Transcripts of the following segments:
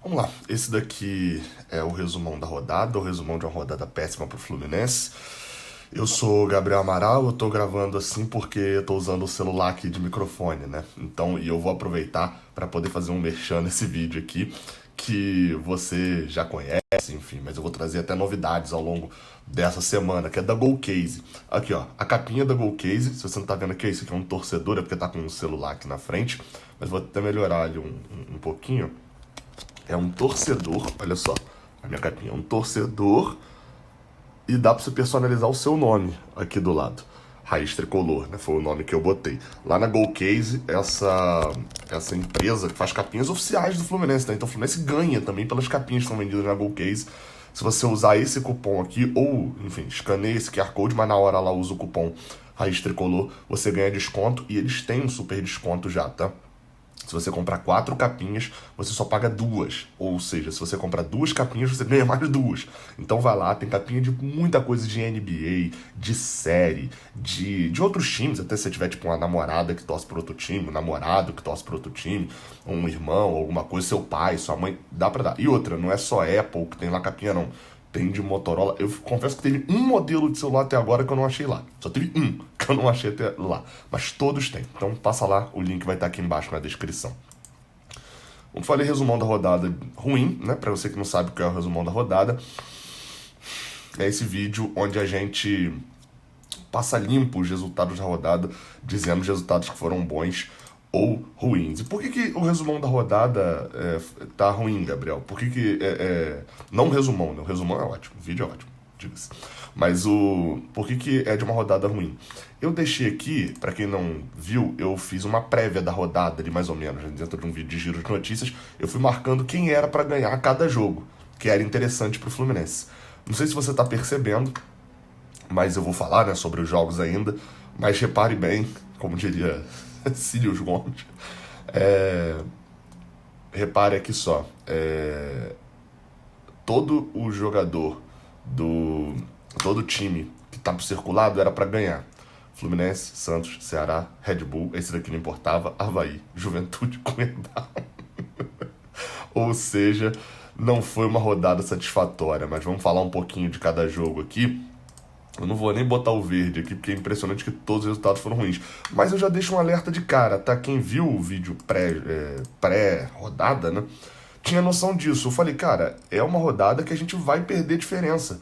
Vamos lá, esse daqui é o resumão da rodada, o resumão de uma rodada péssima pro Fluminense. Eu sou o Gabriel Amaral, eu tô gravando assim porque eu tô usando o celular aqui de microfone, né? Então, e eu vou aproveitar para poder fazer um merchan nesse vídeo aqui, que você já conhece, enfim, mas eu vou trazer até novidades ao longo dessa semana, que é da Golcase. Aqui, ó, a capinha da Golcase, se você não tá vendo aqui, isso aqui é um torcedor, é porque tá com o celular aqui na frente, mas vou até melhorar ali um pouquinho. É um torcedor, olha só, a minha capinha é um torcedor e dá pra você personalizar o seu nome aqui do lado. Raiz Tricolor, né? Foi o nome que eu botei. Lá na Golcase, essa empresa que faz capinhas oficiais do Fluminense, né? Então o Fluminense ganha também pelas capinhas que são vendidas na Golcase. Se você usar esse cupom aqui, ou, enfim, escaneia esse QR Code, mas na hora lá usa o cupom Raiz Tricolor, você ganha desconto e eles têm um super desconto já, tá? Se você comprar 4 capinhas, você só paga 2. Ou seja, se você comprar 2 capinhas, você ganha mais 2. Então vai lá, tem capinha de muita coisa de NBA, de série, de outros times. Até se você tiver tipo uma namorada que torce para outro time, um namorado que torce para outro time, um irmão, alguma coisa, seu pai, sua mãe, dá pra dar. E outra, não é só Apple que tem lá capinha, não. Tem de Motorola. Eu confesso que teve um modelo de celular até agora que eu não achei lá. Só teve um que eu não achei até lá. Mas todos têm. Então passa lá, o link vai estar aqui embaixo na descrição. Como falei, resumão da rodada ruim, né? Pra você que não sabe o que é o resumão da rodada. É esse vídeo onde a gente passa limpo os resultados da rodada, dizendo os resultados que foram bons ou ruins. E por que o resumão da rodada tá ruim, Gabriel? Por que não o resumão, né? O resumão é ótimo, o vídeo é ótimo, diga-se. Mas por que é de uma rodada ruim? Eu deixei aqui, pra quem não viu, eu fiz uma prévia da rodada ali, mais ou menos, né? Dentro de um vídeo de giro de notícias, eu fui marcando quem era pra ganhar cada jogo, que era interessante pro Fluminense. Não sei se você tá percebendo, mas eu vou falar, né, sobre os jogos ainda. Mas repare bem, como diria Cílios Gomes, é, repare aqui só, todo o jogador do todo time que tá circulado era para ganhar. Fluminense, Santos, Ceará, Red Bull, esse daqui não importava, Avaí, Juventude, Cuiabá. Ou seja, não foi uma rodada satisfatória, mas vamos falar um pouquinho de cada jogo aqui. Eu não vou nem botar o verde aqui, porque é impressionante que todos os resultados foram ruins. Mas eu já deixo um alerta de cara, tá? Quem viu o vídeo pré-rodada, né? Tinha noção disso. Eu falei, cara, é uma rodada que a gente vai perder diferença.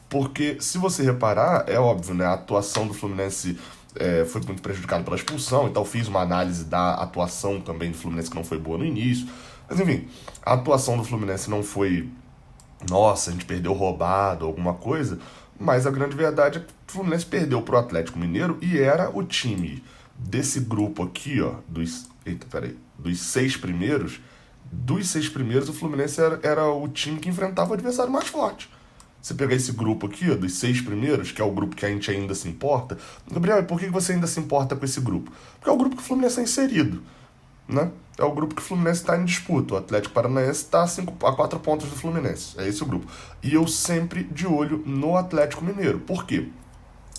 Porque, se você reparar, é óbvio, né? A atuação do Fluminense foi muito prejudicada pela expulsão. Então, fiz uma análise da atuação também do Fluminense, que não foi boa no início. Mas, enfim, a atuação do Fluminense não foi nossa, a gente perdeu roubado, alguma coisa, mas a grande verdade é que o Fluminense perdeu pro Atlético Mineiro e era o time desse grupo aqui, ó, dos seis primeiros, o Fluminense era o time que enfrentava o adversário mais forte. Você pegar esse grupo aqui, ó, dos 6 primeiros, que é o grupo que a gente ainda se importa. Gabriel, e por que você ainda se importa com esse grupo? Porque é o grupo que o Fluminense é inserido, né? É o grupo que o Fluminense está em disputa. O Atlético Paranaense está a 4 pontos do Fluminense. É esse o grupo. E eu sempre de olho no Atlético Mineiro. Por quê?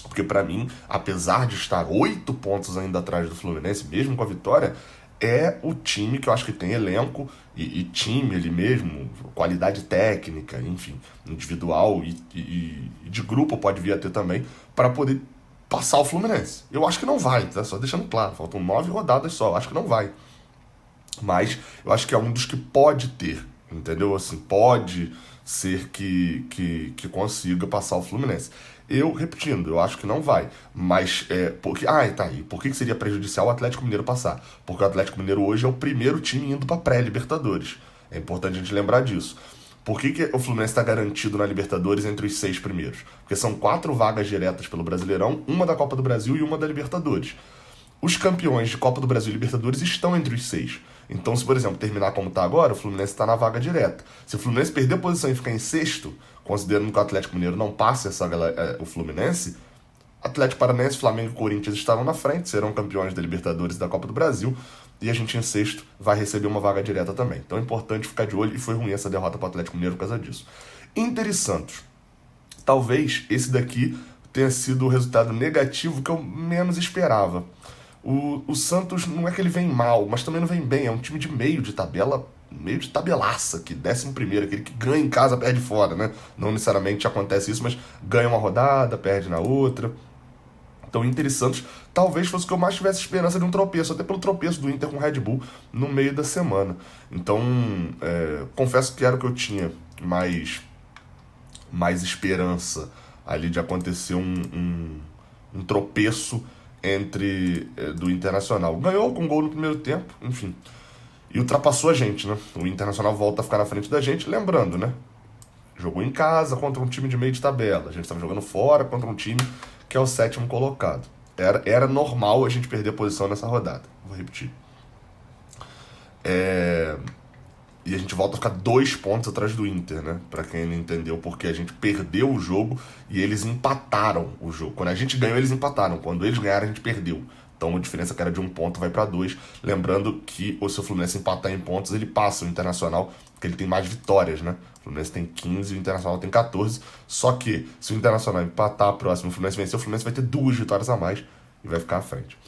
Porque para mim, apesar de estar 8 pontos ainda atrás do Fluminense, mesmo com a vitória, é o time que eu acho que tem elenco e time ali mesmo, qualidade técnica, enfim, individual e de grupo pode vir a ter também, para poder passar o Fluminense. Eu acho que não vai, tá? Só deixando claro, faltam 9 rodadas só, eu acho que não vai. Mas eu acho que é um dos que pode ter, entendeu? Assim, pode ser que consiga passar o Fluminense. Eu, repetindo, eu acho que não vai. Mas, porque, tá aí. Por que seria prejudicial o Atlético Mineiro passar? Porque o Atlético Mineiro hoje é o primeiro time indo para pré-Libertadores. É importante a gente lembrar disso. Por que o Fluminense está garantido na Libertadores entre os 6 primeiros? Porque são 4 vagas diretas pelo Brasileirão, uma da Copa do Brasil e uma da Libertadores. Os campeões de Copa do Brasil e Libertadores estão entre os 6. Então, se, por exemplo, terminar como está agora, o Fluminense está na vaga direta. Se o Fluminense perder a posição e ficar em sexto, considerando que o Atlético Mineiro não passe o Fluminense, Atlético Paranaense, Flamengo e Corinthians estarão na frente, serão campeões da Libertadores e da Copa do Brasil, e a gente em sexto vai receber uma vaga direta também. Então é importante ficar de olho, e foi ruim essa derrota para o Atlético Mineiro por causa disso. Inter e Santos. Talvez esse daqui tenha sido o resultado negativo que eu menos esperava. O Santos não é que ele vem mal, mas também não vem bem. É um time de meio de tabela meio de tabelaça aqui, 11º, aquele que ganha em casa, perde fora, né? Não necessariamente acontece isso, mas ganha uma rodada, perde na outra. Então, Inter e Santos talvez fosse o que eu mais tivesse esperança de um tropeço, até pelo tropeço do Inter com o Red Bull no meio da semana. Então, confesso que era o que eu tinha mais esperança ali de acontecer um tropeço do Internacional. Ganhou com gol no primeiro tempo, enfim. E ultrapassou a gente, né? O Internacional volta a ficar na frente da gente, lembrando, né? Jogou em casa contra um time de meio de tabela. A gente estava jogando fora contra um time que é o 7º colocado. Era normal a gente perder a posição nessa rodada. Vou repetir. E a gente volta a ficar 2 pontos atrás do Inter, né? Pra quem não entendeu, porque a gente perdeu o jogo e eles empataram o jogo. Quando a gente ganhou, eles empataram. Quando eles ganharam, a gente perdeu. Então a diferença que era de 1 ponto vai pra 2. Lembrando que se o Fluminense empatar em pontos, ele passa o Internacional, porque ele tem mais vitórias, né? O Fluminense tem 15 e o Internacional tem 14. Só que se o Internacional empatar próximo, o Fluminense vencer, o Fluminense vai ter 2 vitórias a mais e vai ficar à frente.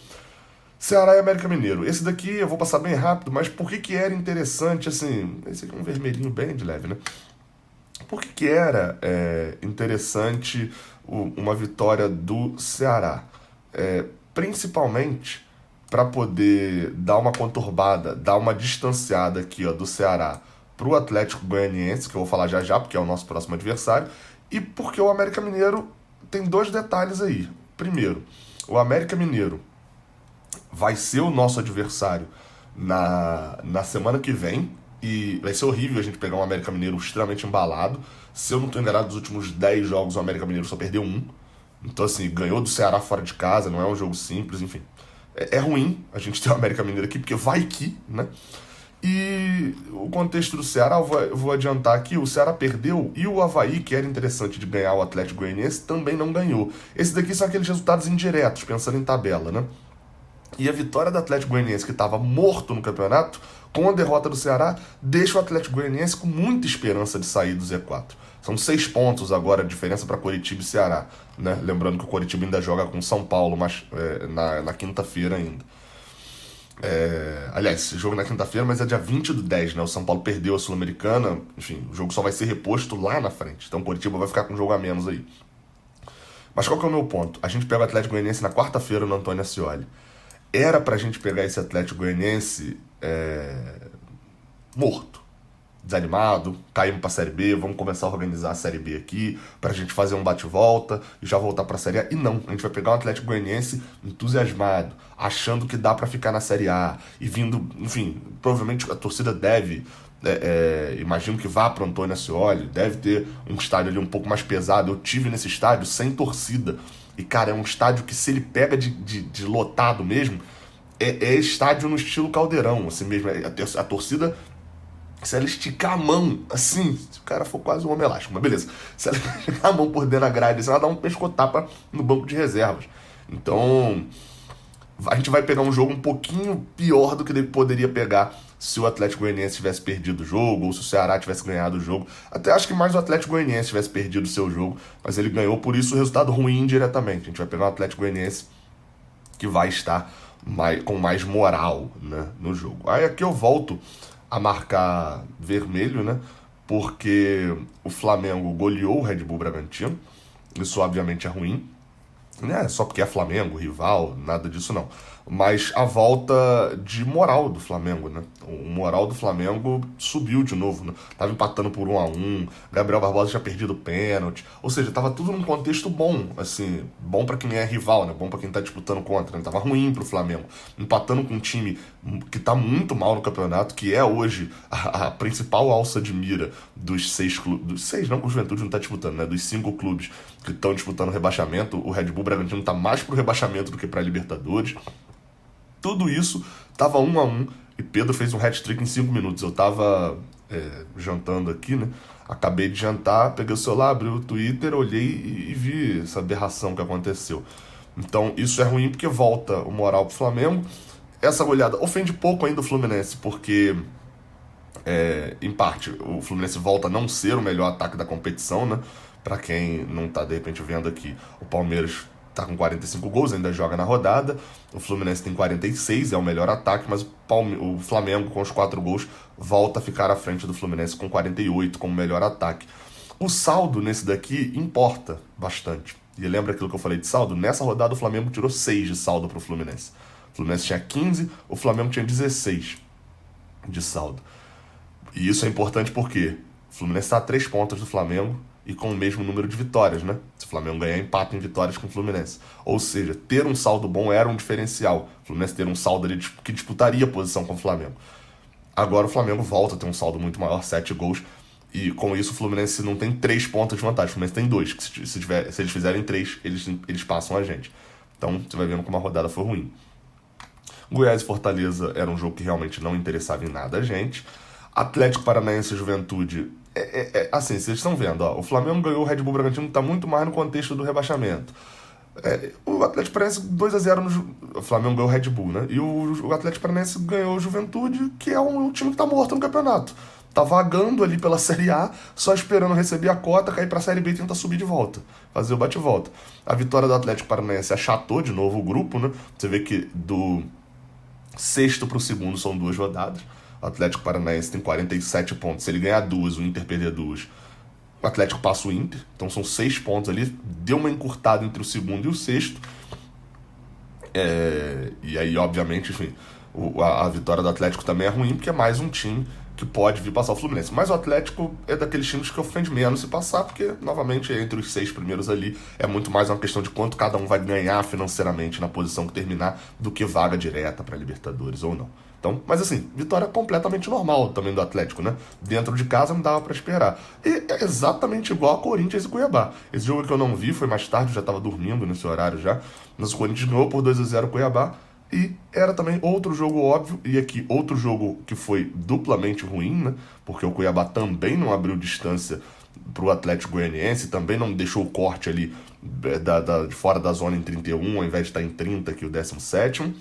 Ceará e América Mineiro. Esse daqui eu vou passar bem rápido, mas por que era interessante, assim... Esse aqui é um vermelhinho bem de leve, né? Por que era interessante uma vitória do Ceará? Principalmente para poder dar uma conturbada, dar uma distanciada aqui, ó, do Ceará pro Atlético Goianiense, que eu vou falar já já, porque é o nosso próximo adversário, e porque o América Mineiro tem 2 detalhes aí. Primeiro, o América Mineiro vai ser o nosso adversário na semana que vem. E vai ser horrível a gente pegar um América Mineiro extremamente embalado. Se eu não estou enganado, dos últimos 10 jogos, o América Mineiro só perdeu 1. Então, assim, ganhou do Ceará fora de casa, não é um jogo simples, enfim. É ruim a gente ter o América Mineiro aqui, porque vai que, né? E o contexto do Ceará, eu vou adiantar aqui, o Ceará perdeu e o Avaí, que era interessante de ganhar o Atlético Goianiense, também não ganhou. Esses daqui são aqueles resultados indiretos, pensando em tabela, né? E a vitória do Atlético Goianiense, que estava morto no campeonato, com a derrota do Ceará, deixa o Atlético Goianiense com muita esperança de sair do Z4. São 6 pontos agora a diferença para Coritiba e Ceará, né? Lembrando que o Coritiba ainda joga com São Paulo, mas na quinta-feira ainda. Aliás, esse jogo na quinta-feira, mas é dia 20/10, né? O São Paulo perdeu a Sul-Americana, enfim, o jogo só vai ser reposto lá na frente. Então o Coritiba vai ficar com um jogo a menos aí. Mas qual que é o meu ponto? A gente pega o Atlético Goianiense na quarta-feira no Antônio Ascioli. Era pra gente pegar esse Atlético Goianiense morto, desanimado, caímos pra Série B, vamos começar a organizar a Série B aqui, pra gente fazer um bate-volta e já voltar pra Série A. E não, a gente vai pegar um Atlético Goianiense entusiasmado, achando que dá pra ficar na Série A, e vindo, enfim, provavelmente a torcida deve... imagino que vá para o Antônio Ascioli, deve ter um estádio ali um pouco mais pesado. Eu tive nesse estádio sem torcida, e cara, é um estádio que, se ele pega de lotado mesmo, é estádio no estilo Caldeirão, assim mesmo. A torcida, se ela esticar a mão, assim, se o cara for quase um homem elástico, mas beleza, se ela esticar a mão por dentro da grade, assim, ela dá um pescotapa no banco de reservas. Então a gente vai pegar um jogo um pouquinho pior do que ele poderia pegar se o Atlético Goianiense tivesse perdido o jogo, ou se o Ceará tivesse ganhado o jogo. Até acho que mais o Atlético Goianiense tivesse perdido o seu jogo, mas ele ganhou, por isso o resultado ruim indiretamente. A gente vai pegar um Atlético Goianiense que vai estar com mais moral, né, no jogo. Aí aqui eu volto a marcar vermelho, né, porque o Flamengo goleou o Red Bull Bragantino. Isso obviamente é ruim. Não é só porque é Flamengo, rival, nada disso não. Mas a volta de moral do Flamengo, né? O moral do Flamengo subiu de novo, né? Tava empatando por 1-1, Gabriel Barbosa tinha perdido o pênalti. Ou seja, tava tudo num contexto bom, assim, bom pra quem é rival, né? Bom pra quem tá disputando contra, né? Tava ruim pro Flamengo. Empatando com um time que tá muito mal no campeonato, que é hoje a principal alça de mira dos 6 clubes. Dos 6 não, que o Juventude não tá disputando, né? Dos 5 clubes que estão disputando o rebaixamento. O Red Bull Bragantino tá mais pro rebaixamento do que pra Libertadores. Tudo isso tava 1-1 e Pedro fez um hat-trick em 5 minutos. Eu tava jantando aqui, né? Acabei de jantar, peguei o celular, abri o Twitter, olhei e vi essa aberração que aconteceu. Então isso é ruim porque volta o moral pro Flamengo. Essa goleada ofende pouco ainda o Fluminense, porque em parte o Fluminense volta a não ser o melhor ataque da competição, né? Pra quem não tá de repente vendo aqui, o Palmeiras tá com 45 gols, ainda joga na rodada. O Fluminense tem 46, é o melhor ataque, mas o Flamengo, com os 4 gols, volta a ficar à frente do Fluminense com 48 como melhor ataque. O saldo nesse daqui importa bastante. E lembra aquilo que eu falei de saldo? Nessa rodada o Flamengo tirou 6 de saldo pro Fluminense. O Fluminense tinha 15, o Flamengo tinha 16 de saldo. E isso é importante porque o Fluminense está a 3 pontos do Flamengo e com o mesmo número de vitórias, né? Se o Flamengo ganhar, empata em vitórias com o Fluminense. Ou seja, ter um saldo bom era um diferencial. O Fluminense ter um saldo ali que disputaria a posição com o Flamengo. Agora o Flamengo volta a ter um saldo muito maior, 7 gols. E com isso o Fluminense não tem 3 pontos de vantagem. O Fluminense tem 2, que se eles fizerem 3, eles passam a gente. Então você vai vendo como a rodada foi ruim. Goiás e Fortaleza era um jogo que realmente não interessava em nada a gente. Atlético Paranaense e Juventude, assim, vocês estão vendo, ó, o Flamengo ganhou o Red Bull Bragantino, está muito mais no contexto do rebaixamento. O Atlético Paranaense 2-0 o Flamengo ganhou o Red Bull, né? E o Atlético Paranaense ganhou o Juventude, que é um time que está morto no campeonato. Tá vagando ali pela Série A, só esperando receber a cota, cair pra Série B e tentar subir de volta. Fazer o bate-volta. A vitória do Atlético Paranaense achatou de novo o grupo, né? Você vê que do sexto pro segundo são 2 rodadas. O Atlético Paranaense tem 47 pontos. Se ele ganhar 2, o Inter perder 2, o Atlético passa o Inter. Então são 6 pontos ali. Deu uma encurtada entre o segundo e o sexto. E aí, obviamente, enfim, a vitória do Atlético também é ruim, porque é mais um time que pode vir passar o Fluminense. Mas o Atlético é daqueles times que ofende menos se passar, porque, novamente, entre os 6 primeiros ali, é muito mais uma questão de quanto cada um vai ganhar financeiramente na posição que terminar, do que vaga direta para Libertadores ou não. Então, mas assim, vitória completamente normal também do Atlético, né? Dentro de casa não dava para esperar. E é exatamente igual a Corinthians e Cuiabá. Esse jogo que eu não vi, foi mais tarde, eu já estava dormindo nesse horário já, mas o Corinthians ganhou por 2-0 o Cuiabá. E era também outro jogo óbvio, e aqui outro jogo que foi duplamente ruim, né? Porque o Cuiabá também não abriu distância para o Atlético Goianiense, também não deixou o corte ali de fora da zona em 31, ao invés de estar em 30, que é o 17º.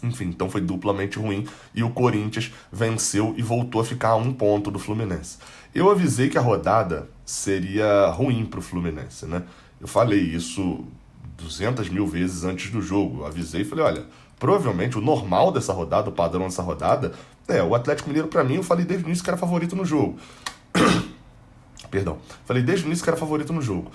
Enfim, então foi duplamente ruim, e o Corinthians venceu e voltou a ficar a 1 ponto do Fluminense. Eu avisei que a rodada seria ruim para o Fluminense, né? Eu falei isso 200 mil vezes antes do jogo. Eu avisei e falei, olha, provavelmente o normal dessa rodada, o padrão dessa rodada, o Atlético Mineiro, pra mim, eu falei desde o início que era favorito no jogo. Perdão. Falei desde o início que era favorito no jogo.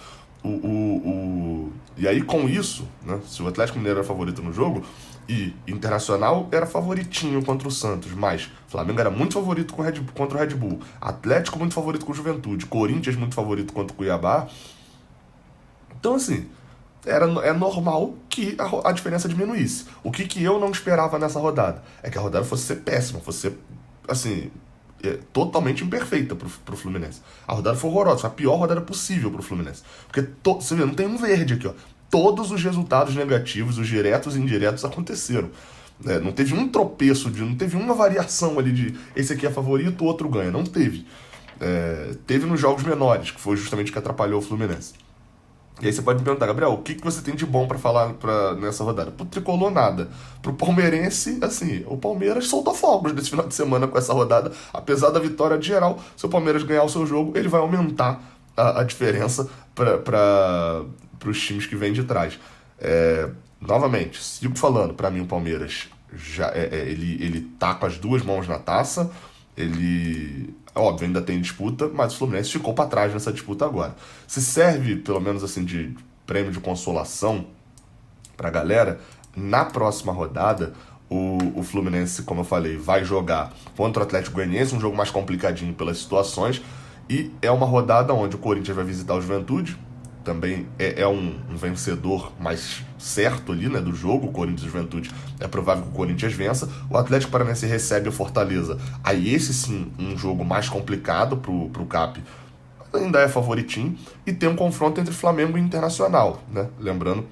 E aí, com isso, né, se o Atlético Mineiro era favorito no jogo, e Internacional era favoritinho contra o Santos, mas Flamengo era muito favorito contra o Red Bull, Atlético muito favorito com o Juventude, Corinthians muito favorito contra o Cuiabá. Então, assim, é normal que a diferença diminuísse. O que eu não esperava nessa rodada? É que a rodada fosse ser péssima, fosse ser, assim, totalmente imperfeita pro Fluminense. A rodada foi horrorosa, foi a pior rodada possível pro Fluminense. Porque, você vê, não tem um verde aqui, ó. Todos os resultados negativos, os diretos e indiretos, aconteceram. Não teve um tropeço, não teve uma variação ali de esse aqui é favorito, o outro ganha. Não teve. Teve nos jogos menores, que foi justamente o que atrapalhou o Fluminense. E aí você pode me perguntar, Gabriel, o que você tem de bom pra falar nessa rodada? Pro Tricolor, nada. Pro palmeirense, assim, o Palmeiras soltou fogos nesse final de semana com essa rodada. Apesar da vitória de geral, se o Palmeiras ganhar o seu jogo, ele vai aumentar a diferença para os times que vêm de trás. Novamente, sigo falando, pra mim o Palmeiras ele tá com as 2 mãos na taça. Ele, óbvio, ainda tem disputa, mas o Fluminense ficou para trás nessa disputa agora. Se serve, pelo menos assim, de prêmio de consolação pra galera, na próxima rodada, o Fluminense, como eu falei, vai jogar contra o Atlético Goianiense, um jogo mais complicadinho pelas situações, e é uma rodada onde o Corinthians vai visitar o Juventude, também é um vencedor mais certo ali, né, do jogo. O Corinthians e Juventude, é provável que o Corinthians vença. O Atlético Paranaense recebe o Fortaleza. Aí esse sim, um jogo mais complicado pro Cap, ainda é favoritinho. E tem um confronto entre Flamengo e Internacional, né? Lembrando,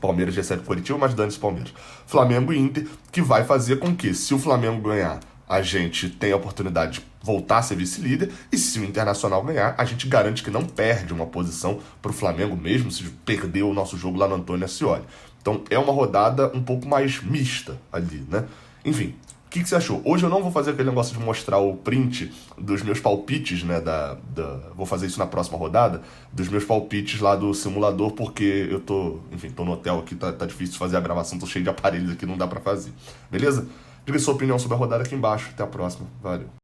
Palmeiras recebe o Coritiba, mas dane-se Palmeiras. Flamengo e Inter, que vai fazer com que, se o Flamengo ganhar, a gente tem a oportunidade de voltar a ser vice-líder, e se o Internacional ganhar, a gente garante que não perde uma posição para o Flamengo mesmo, se perder o nosso jogo lá no Antônio Ascioli. Então é uma rodada um pouco mais mista ali, né? Enfim, que você achou? Hoje eu não vou fazer aquele negócio de mostrar o print dos meus palpites, né? Vou fazer isso na próxima rodada, dos meus palpites lá do simulador, porque eu tô no hotel aqui, tá difícil de fazer a gravação, tô cheio de aparelhos aqui, não dá pra fazer. Beleza? Diga sua opinião sobre a rodada aqui embaixo. Até a próxima. Valeu.